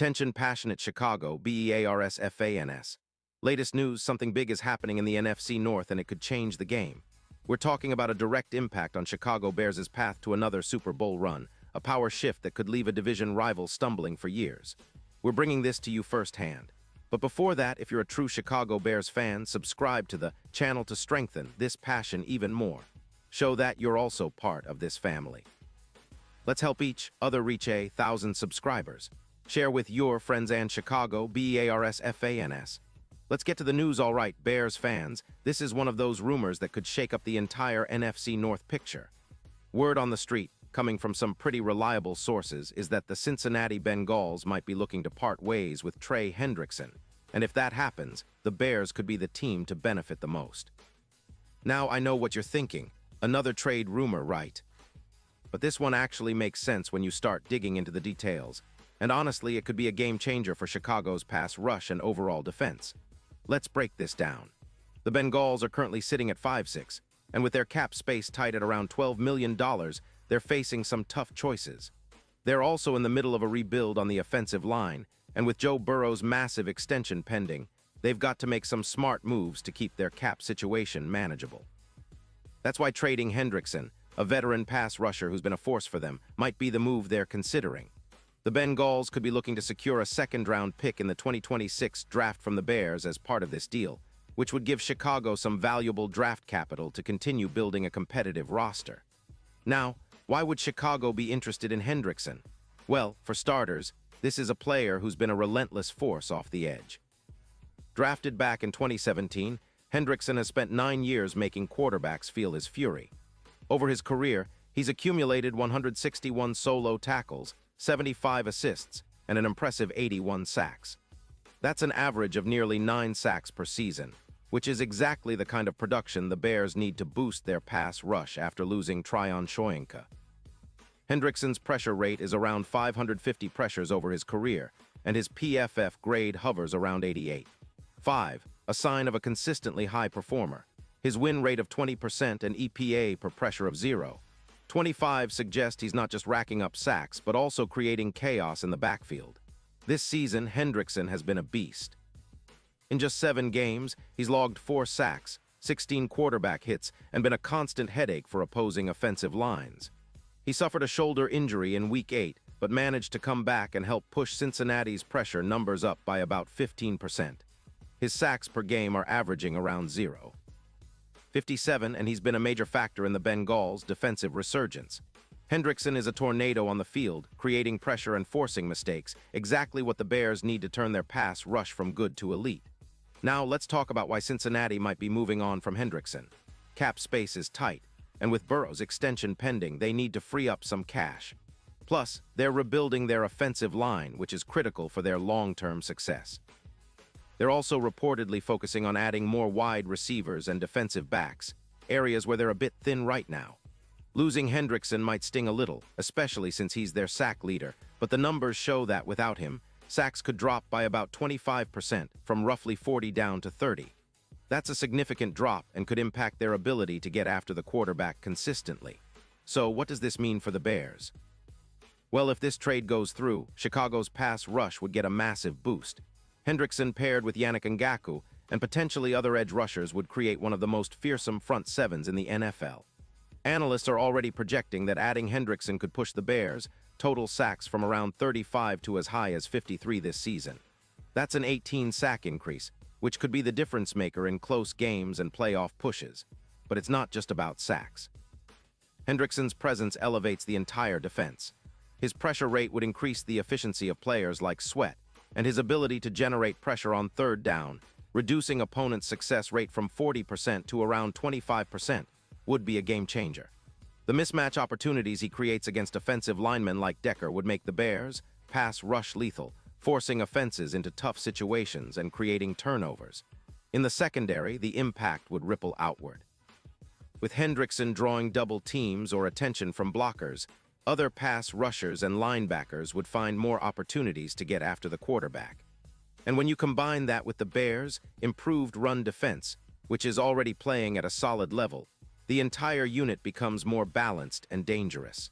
Attention passionate Chicago, Bears fans. Latest news, something big is happening in the NFC North and it could change the game. We're talking about a direct impact on Chicago Bears' path to another Super Bowl run, a power shift that could leave a division rival stumbling for years. We're bringing this to you firsthand. But before that, if you're a true Chicago Bears fan, subscribe to the channel to strengthen this passion even more. Show that you're also part of this family. Let's help each other reach 1,000 subscribers. Share with your friends and Chicago Bears fans. Let's get to the news. All right, Bears fans, this is one of those rumors that could shake up the entire NFC North picture. Word on the street, coming from some pretty reliable sources, is that the Cincinnati Bengals might be looking to part ways with Trey Hendrickson. And if that happens, the Bears could be the team to benefit the most. Now, I know what you're thinking. Another trade rumor, right? But this one actually makes sense when you start digging into the details. And honestly, it could be a game changer for Chicago's pass rush and overall defense. Let's break this down. The Bengals are currently sitting at 5-6, and with their cap space tight at around $12 million, they're facing some tough choices. They're also in the middle of a rebuild on the offensive line, and with Joe Burrow's massive extension pending, they've got to make some smart moves to keep their cap situation manageable. That's why trading Hendrickson, a veteran pass rusher who's been a force for them, might be the move they're considering. The Bengals could be looking to secure a second-round pick in the 2026 draft from the Bears as part of this deal, which would give Chicago some valuable draft capital to continue building a competitive roster. Now, why would Chicago be interested in Hendrickson? Well, for starters, this is a player who's been a relentless force off the edge. Drafted back in 2017, Hendrickson has spent 9 years making quarterbacks feel his fury. Over his career, he's accumulated 161 solo tackles, 75 assists, and an impressive 81 sacks. That's an average of nearly 9 sacks per season, which is exactly the kind of production the Bears need to boost their pass rush after losing Tryon Shoyinka. Hendrickson's pressure rate is around 550 pressures over his career, and his PFF grade hovers around 88. 5, a sign of a consistently high performer. His win rate of 20% and EPA per pressure of 0. 25 suggests he's not just racking up sacks, but also creating chaos in the backfield. This season, Hendrickson has been a beast. In just 7 games, he's logged 4 sacks, 16 quarterback hits, and been a constant headache for opposing offensive lines. He suffered a shoulder injury in Week 8, but managed to come back and help push Cincinnati's pressure numbers up by about 15%. His sacks per game are averaging around 0. 57, and he's been a major factor in the Bengals' defensive resurgence. Hendrickson is a tornado on the field, creating pressure and forcing mistakes, exactly what the Bears need to turn their pass rush from good to elite. Now, let's talk about why Cincinnati might be moving on from Hendrickson. Cap space is tight, and with Burrow's extension pending, they need to free up some cash. Plus, they're rebuilding their offensive line, which is critical for their long-term success. They're also reportedly focusing on adding more wide receivers and defensive backs, areas where they're a bit thin right now. Losing Hendrickson might sting a little, especially since he's their sack leader, but the numbers show that without him, sacks could drop by about 25%, from roughly 40 down to 30. That's a significant drop and could impact their ability to get after the quarterback consistently. So what does this mean for the Bears? Well, if this trade goes through, Chicago's pass rush would get a massive boost. Hendrickson paired with Yannick Ngakoue and potentially other edge rushers would create one of the most fearsome front sevens in the NFL. Analysts are already projecting that adding Hendrickson could push the Bears' total sacks from around 35 to as high as 53 this season. That's an 18-sack increase, which could be the difference maker in close games and playoff pushes. But it's not just about sacks. Hendrickson's presence elevates the entire defense. His pressure rate would increase the efficiency of players like Sweat, and his ability to generate pressure on third down, reducing opponents' success rate from 40% to around 25%, would be a game changer. The mismatch opportunities he creates against offensive linemen like Decker would make the Bears' pass rush lethal, forcing offenses into tough situations and creating turnovers. In the secondary, the impact would ripple outward. With Hendrickson drawing double teams or attention from blockers, other pass rushers and linebackers would find more opportunities to get after the quarterback. And when you combine that with the Bears' improved run defense, which is already playing at a solid level, the entire unit becomes more balanced and dangerous.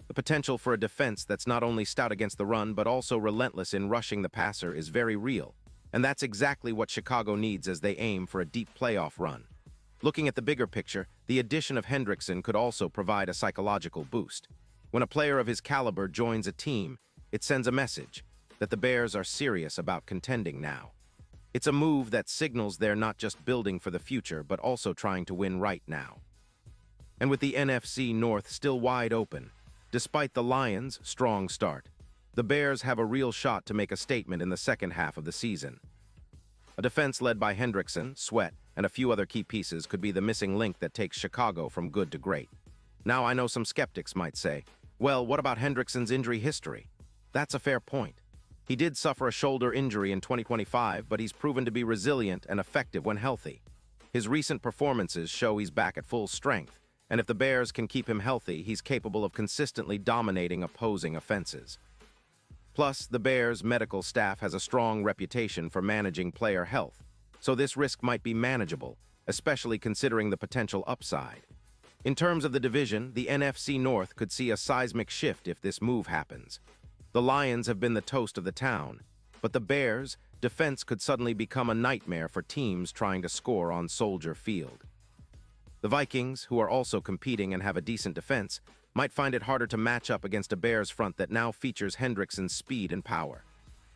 The potential for a defense that's not only stout against the run but also relentless in rushing the passer is very real, and that's exactly what Chicago needs as they aim for a deep playoff run. Looking at the bigger picture, the addition of Hendrickson could also provide a psychological boost. When a player of his caliber joins a team, it sends a message that the Bears are serious about contending now. It's a move that signals they're not just building for the future but also trying to win right now. And with the NFC North still wide open, despite the Lions' strong start, the Bears have a real shot to make a statement in the second half of the season. A defense led by Hendrickson, Sweat, and a few other key pieces could be the missing link that takes Chicago from good to great. Now, I know some skeptics might say, well, what about Hendrickson's injury history? That's a fair point. He did suffer a shoulder injury in 2025, but he's proven to be resilient and effective when healthy. His recent performances show he's back at full strength, and if the Bears can keep him healthy, he's capable of consistently dominating opposing offenses. Plus, the Bears' medical staff has a strong reputation for managing player health, so this risk might be manageable, especially considering the potential upside. In terms of the division, the NFC North could see a seismic shift if this move happens. The Lions have been the toast of the town, but the Bears' defense could suddenly become a nightmare for teams trying to score on Soldier Field. The Vikings, who are also competing and have a decent defense, might find it harder to match up against a Bears front that now features Hendrickson's speed and power.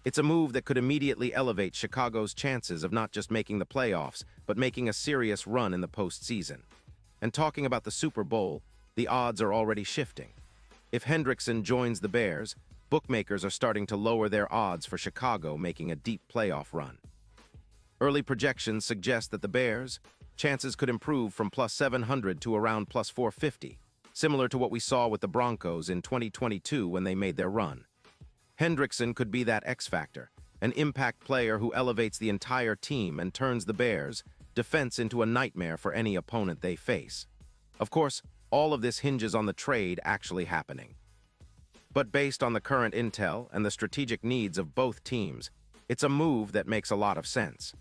It's a move that could immediately elevate Chicago's chances of not just making the playoffs, but making a serious run in the postseason. And talking about the Super Bowl, the odds are already shifting. If Hendrickson joins the Bears, bookmakers are starting to lower their odds for Chicago making a deep playoff run. Early projections suggest that the Bears' chances could improve from plus 700 to around plus 450, similar to what we saw with the Broncos in 2022 when they made their run. Hendrickson could be that X factor, an impact player who elevates the entire team and turns the Bears' defense into a nightmare for any opponent they face. Of course, all of this hinges on the trade actually happening. But based on the current intel and the strategic needs of both teams, it's a move that makes a lot of sense.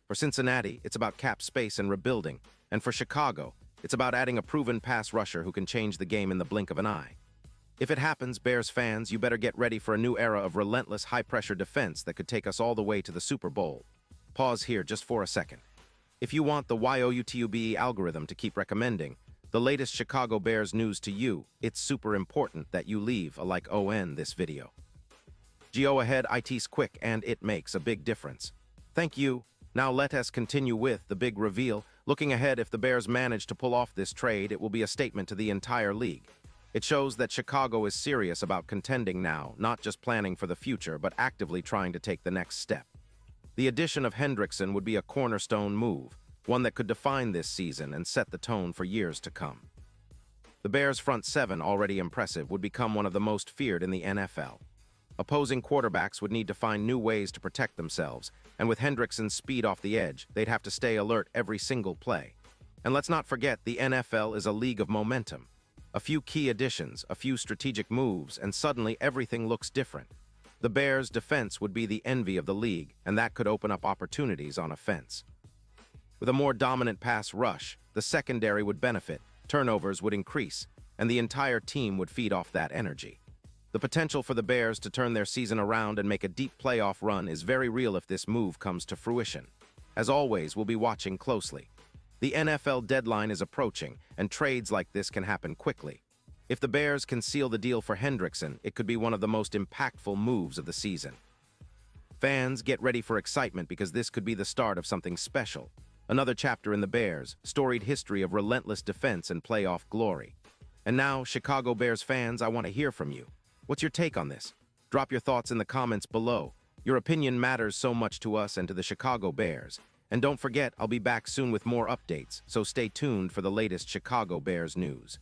For Cincinnati, it's about cap space and rebuilding, and for Chicago, it's about adding a proven pass rusher who can change the game in the blink of an eye. If it happens, Bears fans, you better get ready for a new era of relentless high-pressure defense that could take us all the way to the Super Bowl. Pause here just for a second. If you want the YOUTUBE algorithm to keep recommending the latest Chicago Bears news to you, it's super important that you leave a like on this video. Go ahead, it's quick and it makes a big difference. Thank you. Now let us continue with the big reveal. Looking ahead, if the Bears manage to pull off this trade, it will be a statement to the entire league. It shows that Chicago is serious about contending now, not just planning for the future, but actively trying to take the next step. The addition of Hendrickson would be a cornerstone move, one that could define this season and set the tone for years to come. The Bears' front seven, already impressive, would become one of the most feared in the NFL. Opposing quarterbacks would need to find new ways to protect themselves, and with Hendrickson's speed off the edge, they'd have to stay alert every single play. And let's not forget, the NFL is a league of momentum. A few key additions, a few strategic moves, and suddenly everything looks different. The Bears' defense would be the envy of the league, and that could open up opportunities on offense. With a more dominant pass rush, the secondary would benefit, turnovers would increase, and the entire team would feed off that energy. The potential for the Bears to turn their season around and make a deep playoff run is very real if this move comes to fruition. As always, we'll be watching closely. The NFL deadline is approaching, and trades like this can happen quickly. If the Bears can seal the deal for Hendrickson, it could be one of the most impactful moves of the season. Fans, get ready for excitement because this could be the start of something special. Another chapter in the Bears' storied history of relentless defense and playoff glory. And now, Chicago Bears fans, I want to hear from you. What's your take on this? Drop your thoughts in the comments below. Your opinion matters so much to us and to the Chicago Bears. And don't forget, I'll be back soon with more updates, so stay tuned for the latest Chicago Bears news.